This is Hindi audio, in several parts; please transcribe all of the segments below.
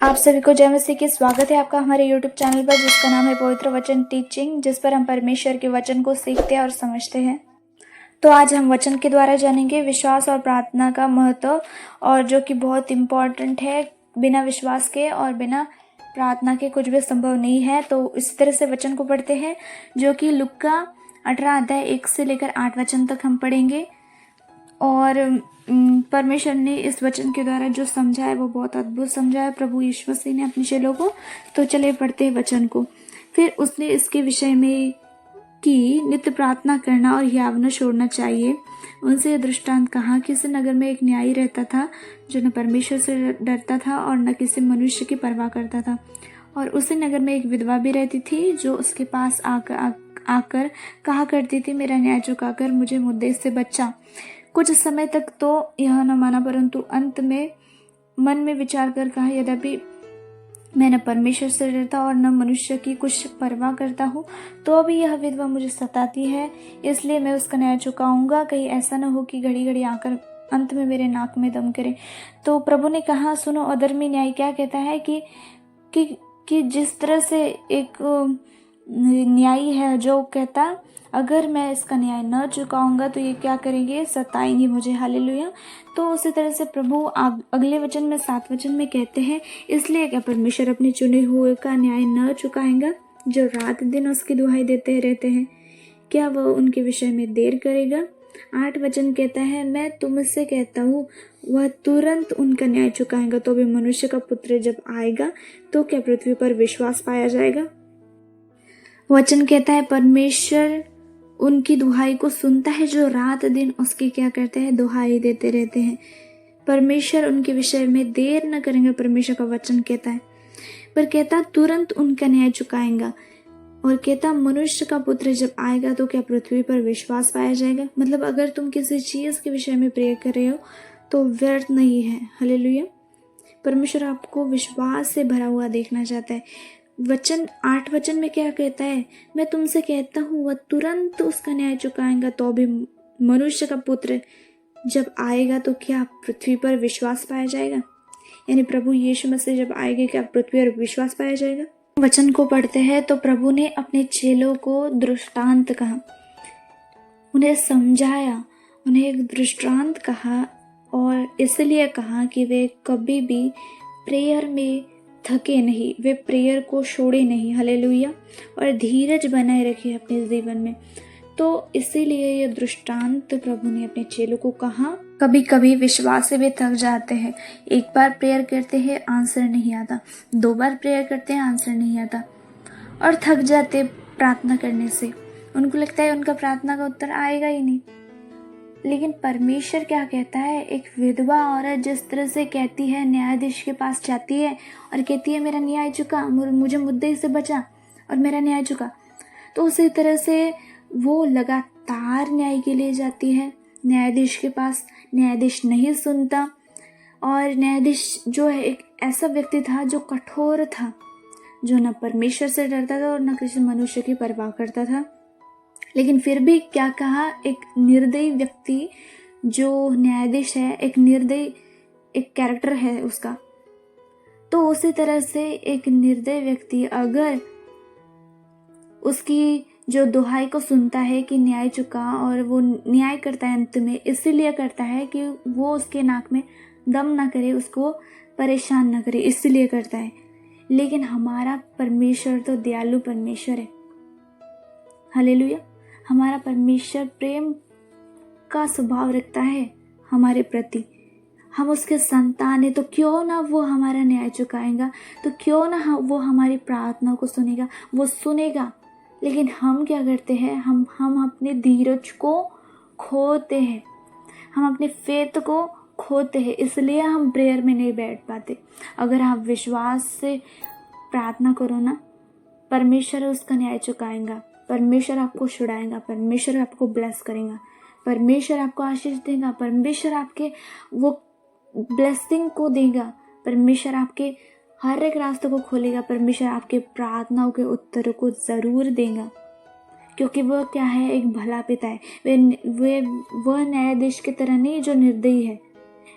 आप सभी को जय मसीह की स्वागत है आपका हमारे YouTube चैनल पर, जिसका नाम है पवित्र वचन टीचिंग, जिस पर हम परमेश्वर के वचन को सीखते हैं और समझते हैं। तो आज हम वचन के द्वारा जानेंगे विश्वास और प्रार्थना का महत्व, और जो कि बहुत इम्पोर्टेंट है। बिना विश्वास के और बिना प्रार्थना के कुछ भी संभव नहीं है। तो इस तरह से वचन को पढ़ते हैं, जो कि लुका 18 अध्याय 1 से लेकर 8 वचन तक हम पढ़ेंगे। और परमेश्वर ने इस वचन के द्वारा जो समझा है वो बहुत अद्भुत समझा है प्रभु यीशु मसीह ने अपने चेलों को। तो चलिए पढ़ते हैं वचन को। फिर उसने इसके विषय में कि नित्य प्रार्थना करना और याव न छोड़ना चाहिए। उनसे यह दृष्टांत कहा कि इस नगर में एक न्यायी रहता था, जो न परमेश्वर से डरता था और न किसी मनुष्य की परवाह करता था। और उसी नगर में एक विधवा भी रहती थी, जो उसके पास आकर कहा करती थी, मेरा न्याय चुकाकर मुझे मुद्दे से बचा। कुछ समय तक तो यह न माना, परंतु अंत में मन में विचार कर कहा, यद्यपि मैं न परमेश्वर से डरता और न मनुष्य की कुछ परवाह करता हूँ, तो अभी यह विधवा मुझे सताती है, इसलिए मैं उसका न्याय चुकाऊंगा। कहीं ऐसा न हो कि घड़ी घड़ी आकर अंत में मेरे नाक में दम करे। तो प्रभु ने कहा, सुनो, अधर्मी न्याय क्या कहता है कि जिस तरह से एक न्यायी है जो कहता, अगर मैं इसका न्याय न चुकाऊंगा तो ये क्या करेंगे, सताएंगे मुझे। हालेलुया। तो उसी तरह से प्रभु अगले वचन में 7 वचन में कहते हैं, इसलिए क्या परमेश्वर अपने चुने हुए का न्याय न चुकाएगा, जो रात दिन उसकी दुहाई देते रहते हैं? क्या वह उनके विषय में देर करेगा? 8 वचन कहता है, मैं तुमसे कहता हूँ वह तुरंत उनका न्याय चुकाएगा। तो भी मनुष्य का पुत्र जब आएगा तो क्या पृथ्वी पर विश्वास पाया जाएगा? वचन कहता है, परमेश्वर उनकी दुहाई को सुनता है, जो रात दिन उसकी क्या करते हैं, दुहाई देते रहते हैं। परमेश्वर उनके विषय में देर न करेंगे, परमेश्वर का वचन कहता है। पर कहता तुरंत उनका न्याय चुकाएगा। और कहता मनुष्य का पुत्र जब आएगा तो क्या पृथ्वी पर विश्वास पाया जाएगा? मतलब अगर तुम किसी चीज के विषय में प्रेयर कर रहे हो तो व्यर्थ नहीं है। हालेलुया। परमेश्वर आपको विश्वास से भरा हुआ देखना चाहता है। 8 वचन में क्या कहता है, मैं तुमसे कहता हूँ वह तुरंत उसका न्याय चुकाएगा। तो भी मनुष्य का पुत्र जब आएगा तो क्या पृथ्वी पर विश्वास पाया जाएगा? यानी प्रभु यीशु मसीह जब आएगा क्या पृथ्वी पर विश्वास पाया जाएगा? वचन को पढ़ते हैं तो प्रभु ने अपने चेलों को दृष्टांत कहा, उन्हें समझाया, उन्हें एक दृष्टांत कहा, और इसलिए कहा कि वे कभी भी प्रेयर में थके नहीं, वे प्रेयर को छोड़े नहीं। हालेलुया। और धीरज बनाए रखे अपने जीवन में। तो इसीलिए यह दृष्टांत प्रभु ने अपने चेलों को कहा। कभी कभी विश्वास से वे थक जाते हैं। एक बार प्रेयर करते हैं, आंसर नहीं आता। 2 बार प्रेयर करते हैं, आंसर नहीं आता, और थक जाते प्रार्थना करने से। उनको लगता है उनका प्रार्थना का उत्तर आएगा ही नहीं। लेकिन परमेश्वर क्या कहता है, एक विधवा औरत जिस तरह से कहती है, न्यायाधीश के पास जाती है और कहती है, मेरा न्याय चुका, मुझे मुद्दे से बचा और मेरा न्याय चुका। तो उसी तरह से वो लगातार न्याय के लिए जाती है न्यायाधीश के पास। न्यायाधीश नहीं सुनता, और न्यायाधीश जो है एक ऐसा व्यक्ति था जो कठोर था, जो न परमेश्वर से डरता था और न किसी मनुष्य की परवाह करता था। लेकिन फिर भी क्या कहा, एक निर्दयी व्यक्ति जो न्यायाधीश है, एक निर्दयी एक कैरेक्टर है उसका। तो उसी तरह से एक निर्दयी व्यक्ति अगर उसकी जो दुहाई को सुनता है कि न्याय चुका, और वो न्याय करता है अंत में, इसीलिए करता है कि वो उसके नाक में दम ना करे, उसको परेशान ना करे, इसलिए करता है। लेकिन हमारा परमेश्वर तो दयालु परमेश्वर है। हालेलुया। हमारा परमेश्वर प्रेम का स्वभाव रखता है हमारे प्रति। हम उसके संतान हैं, तो क्यों ना वो हमारा न्याय चुकाएगा, तो क्यों ना वो हमारी प्रार्थना को सुनेगा, वो सुनेगा। लेकिन हम क्या करते हैं, हम अपने धीरज को खोते हैं, हम अपने फेथ को खोते हैं, इसलिए हम प्रेयर में नहीं बैठ पाते। अगर आप विश्वास से प्रार्थना करो ना, परमेश्वर उसका न्याय चुकाएगा, परमेश्वर आपको छुड़ाएगा, परमेश्वर आपको ब्लेस करेगा, परमेश्वर आपको आशीष देगा, परमेश्वर आपके वो ब्लेसिंग को देगा, परमेश्वर आपके हर एक रास्तों को खोलेगा, परमेश्वर आपके प्रार्थनाओं के उत्तरों को ज़रूर देगा। क्योंकि वह क्या है, एक भला पिता है। वह न्यायाधीश की तरह नहीं जो निर्दयी है,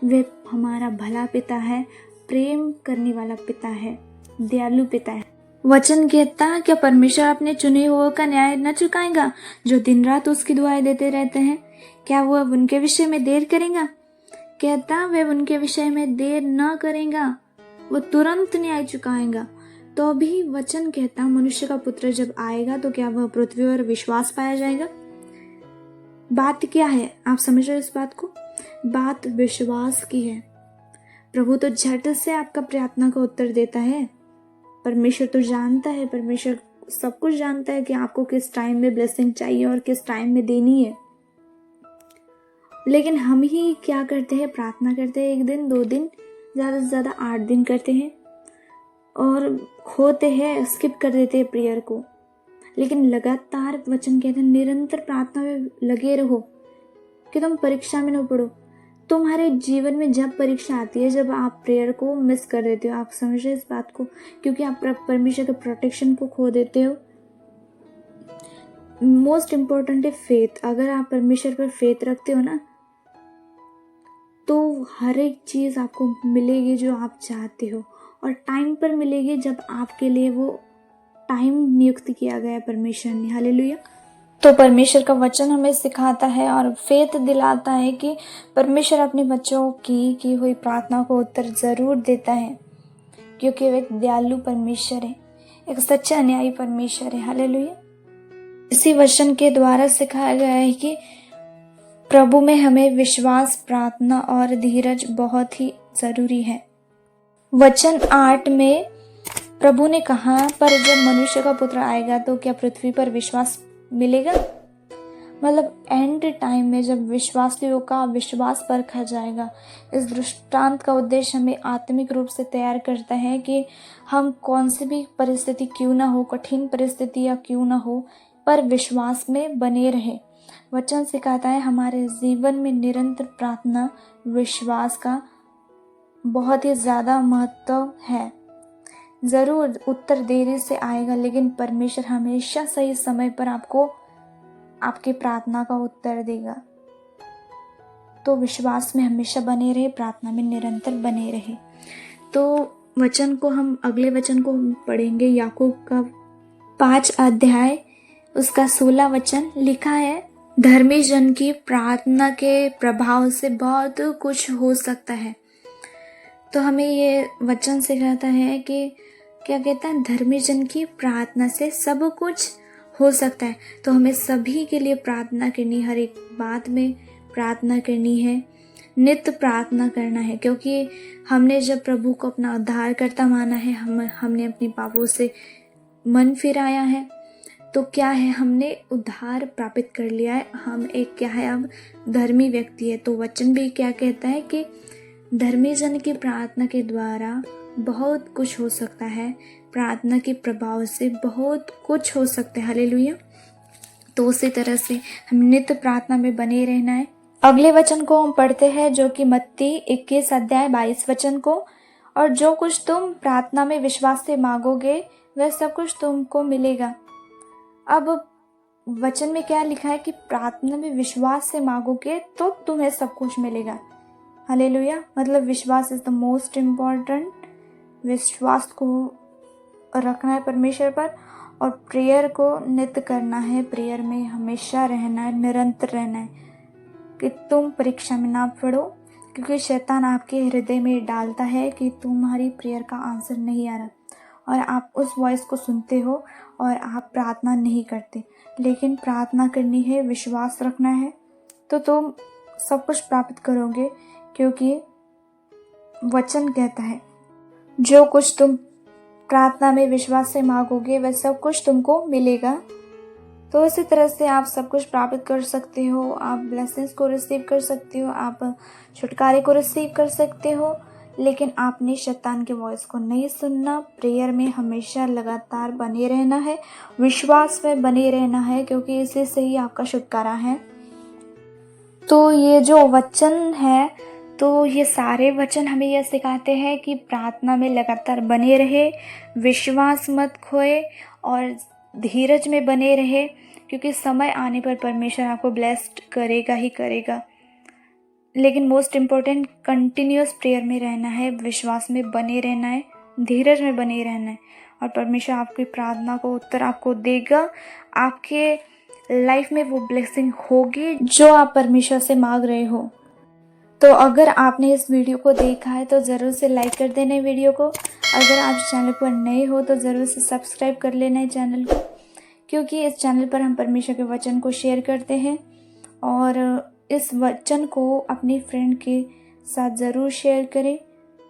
वे हमारा भला पिता है, प्रेम करने वाला पिता है, दयालु पिता है। वचन कहता है क्या परमेश्वर अपने चुने हुए का न्याय न चुकाएगा जो दिन रात उसकी दुआएं देते रहते हैं? क्या वो अब उनके विषय में देर करेगा? कहता वह उनके विषय में देर न करेगा, वो तुरंत न्याय चुकाएगा। तो भी वचन कहता मनुष्य का पुत्र जब आएगा तो क्या वह पृथ्वी पर विश्वास पाया जाएगा? बात क्या है, आप समझ रहे हो इस बात को? बात विश्वास की है। प्रभु तो झट से आपका प्रार्थना का उत्तर देता है। परमेश्वर तो जानता है, परमेश्वर सब कुछ जानता है कि आपको किस टाइम में ब्लेसिंग चाहिए और किस टाइम में देनी है। लेकिन हम ही क्या करते हैं, प्रार्थना करते हैं 1 दिन 2 दिन, ज़्यादा से ज़्यादा 8 दिन करते हैं और खोते हैं, स्किप कर देते हैं प्रेयर को। लेकिन लगातार वचन कहते हैं निरंतर प्रार्थना में लगे रहो कि तुम परीक्षा में न पड़ो। तुम्हारे जीवन में जब परीक्षा आती है, जब आप प्रेयर को मिस कर देते हो, आप समझ रहे इस बात को, क्योंकि आप परमेश्वर के प्रोटेक्शन को खो देते हो। मोस्ट इम्पोर्टेंट है फेथ। अगर आप परमेश्वर पर फेथ रखते हो ना, तो हर एक चीज़ आपको मिलेगी जो आप चाहते हो, और टाइम पर मिलेगी जब आपके लिए वो टाइम नियुक्त किया गया परमेश्वर ने। हालेलुया। तो परमेश्वर का वचन हमें सिखाता है और फेथ दिलाता है कि परमेश्वर अपने बच्चों की हुई प्रार्थना को उत्तर ज़रूर देता है, क्योंकि वो एक दयालु परमेश्वर है, एक सच्चा न्यायी परमेश्वर है। हालेलुया। इसी वचन के द्वारा सिखाया गया है कि प्रभु में हमें विश्वास, प्रार्थना और धीरज बहुत ही ज़रूरी है। वचन 8 में प्रभु ने कहा, पर जब मनुष्य का पुत्र आएगा तो क्या पृथ्वी पर विश्वास मिलेगा? मतलब एंड टाइम में जब विश्वासियों का विश्वास परखा जाएगा। इस दृष्टांत का उद्देश्य हमें आत्मिक रूप से तैयार करता है कि हम कौन सी भी परिस्थिति क्यों ना हो, कठिन परिस्थितियाँ क्यों ना हो, पर विश्वास में बने रहे। वचन सिखाता है हमारे जीवन में निरंतर प्रार्थना, विश्वास का बहुत ही ज़्यादा महत्व है। ज़रूर उत्तर देरी से आएगा, लेकिन परमेश्वर हमेशा सही समय पर आपको आपकी प्रार्थना का उत्तर देगा। तो विश्वास में हमेशा बने रहे, प्रार्थना में निरंतर बने रहे। तो वचन को हम अगले वचन को पढ़ेंगे, याकूब का 5 अध्याय उसका 16 वचन लिखा है, धर्मी जन की प्रार्थना के प्रभाव से बहुत कुछ हो सकता है। तो हमें ये वचन सिखाता है कि क्या कहता है, धर्मी जन की प्रार्थना से सब कुछ हो सकता है। तो हमें सभी के लिए प्रार्थना करनी, हर एक बात में प्रार्थना करनी है, नित्य प्रार्थना करना है, क्योंकि हमने जब प्रभु को अपना उद्धारकर्ता माना है, हमने अपने पापों से मन फिराया है, तो क्या है, हमने उद्धार प्राप्त कर लिया है। हम एक क्या है, अब धर्मी व्यक्ति है। तो वचन भी क्या कहता है कि धर्मी जन की प्रार्थना के द्वारा बहुत कुछ हो सकता है, प्रार्थना के प्रभाव से बहुत कुछ हो सकता है। हालेलुया। तो उसी तरह से हम नित्य प्रार्थना में बने रहना है। अगले वचन को हम पढ़ते हैं, जो कि मत्ती 21 अध्याय 22 वचन को, और जो कुछ तुम प्रार्थना में विश्वास से मांगोगे वह सब कुछ तुमको मिलेगा। अब वचन में क्या लिखा है कि प्रार्थना में विश्वास से मांगोगे तो तुम्हें सब कुछ मिलेगा। हालेलुया। मतलब विश्वास इज द मोस्ट इम्पॉर्टेंट। विश्वास को रखना है परमेश्वर पर, और प्रेयर को नित्य करना है, प्रेयर में हमेशा रहना है, निरंतर रहना है कि तुम परीक्षा में ना पड़ो, क्योंकि शैतान आपके हृदय में डालता है कि तुम्हारी प्रेयर का आंसर नहीं आ रहा, और आप उस वॉइस को सुनते हो और आप प्रार्थना नहीं करते। लेकिन प्रार्थना करनी है, विश्वास रखना है, तो तुम सब कुछ प्राप्त करोगे, क्योंकि वचन कहता है जो कुछ तुम प्रार्थना में विश्वास से मांगोगे वह सब कुछ तुमको मिलेगा। तो इसी तरह से आप सब कुछ प्राप्त कर सकते हो, आप ब्लेसिंग्स को रिसीव कर सकते हो, आप छुटकारे को रिसीव कर सकते हो, लेकिन आपने शैतान के वॉइस को नहीं सुनना। प्रेयर में हमेशा लगातार बने रहना है, विश्वास में बने रहना है, क्योंकि इसी से ही आपका छुटकारा है। तो ये जो वचन है, तो ये सारे वचन हमें यह सिखाते हैं कि प्रार्थना में लगातार बने रहे, विश्वास मत खोए और धीरज में बने रहे, क्योंकि समय आने पर परमेश्वर आपको ब्लेस्ड करेगा ही करेगा। लेकिन मोस्ट इम्पोर्टेंट कंटिन्यूअस प्रेयर में रहना है, विश्वास में बने रहना है, धीरज में बने रहना है, और परमेश्वर आपकी प्रार्थना को उत्तर आपको देगा। आपके लाइफ में वो ब्लेसिंग होगी जो आप परमेश्वर से मांग रहे हो। तो अगर आपने इस वीडियो को देखा है तो ज़रूर से लाइक कर देना वीडियो को। अगर आप चैनल पर नए हो तो ज़रूर से सब्सक्राइब कर लेना है चैनल को, क्योंकि इस चैनल पर हम परमेश्वर के वचन को शेयर करते हैं। और इस वचन को अपनी फ्रेंड के साथ ज़रूर शेयर करें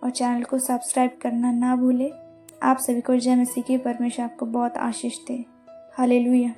और चैनल को सब्सक्राइब करना ना भूलें। आप सभी को जय मसीह की। परमेश्वर आपको बहुत आशीष दे। हालेलुया।